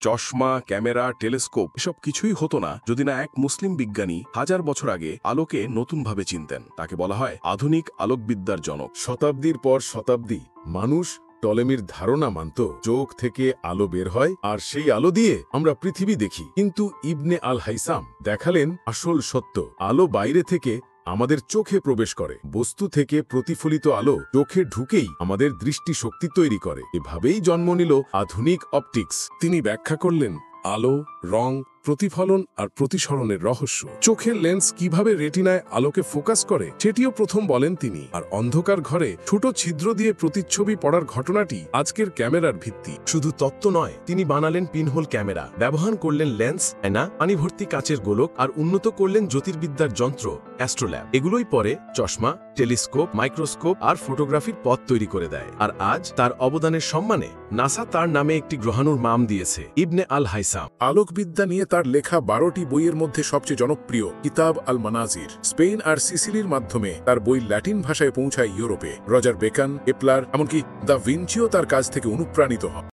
চশমা, camera, telescope এসব কিছুই হতো না যদি না এক মুসলিম বিজ্ঞানী 1000 বছর আগে আলোকে নতুনভাবে চিনতেন। তাকে বলা হয় আধুনিক আলোকবিদ্যার জনক। শতাব্দীর পর শতাব্দী মানুষ টলেমির ধারণা মানত চোখ থেকে আলো বের হয় আর সেই আলো দিয়ে আমরা পৃথিবী দেখি। কিন্তু ইবনে আল হাইসাম দেখালেন আসল সত্য। আলো বাইরে থেকে আমাদের চোখে প্রবেশ করে, বস্তু থেকে প্রতিফলিত আলো চোখে ঢুকেই আমাদের দৃষ্টিশক্তি তৈরি করে। এভাবেই জন্ম নিল আধুনিক অপটিক্স। তিনি ব্যাখ্যা করলেন আলো, রং, প্রতিফলন আর প্রতিসরণের রহস্য। চোখের লেন্স কিভাবে রেটিনায় আলোকে ফোকাস করে সেটিও প্রথম বলেন তিনি। আর অন্ধকার ঘরে ছোট ছিদ্র দিয়ে প্রতিচ্ছবি পড়ার ঘটনাটি আজকের ক্যামেরার ভিত্তি। শুধু তত্ত্ব নয়, তিনি বানালেন পিনহোল ক্যামেরা, ব্যবহার করলেন লেন্স, আয়না, পানিভর্তি কাচের গোলক আর উন্নত করলেন জ্যোতির্বিদ্যার যন্ত্র অ্যাস্ট্রোল্যাব। এগুলোই পরে চশমা, টেলিস্কোপ, মাইক্রোস্কোপ আর ফটোগ্রাফির পথ তৈরি করে দেয়। আর আজ তার অবদানের সম্মানে নাসা তার নামে একটি গ্রহাণুর নাম দিয়েছে, ইবনে আল হাইসাম। আলোকবিদ্যা নিয়ে তার লেখা 12টি বইয়ের মধ্যে সবচেয়ে জনপ্রিয় কিতাব আল মানাজির। স্পেন আর সিসিলির মাধ্যমে তার বই ল্যাটিন ভাষায় পৌঁছায় ইউরোপে। রজার বেকান, কেপলার, এমনকি দা ভিঞ্চিও তার কাজ থেকে অনুপ্রাণিত হন।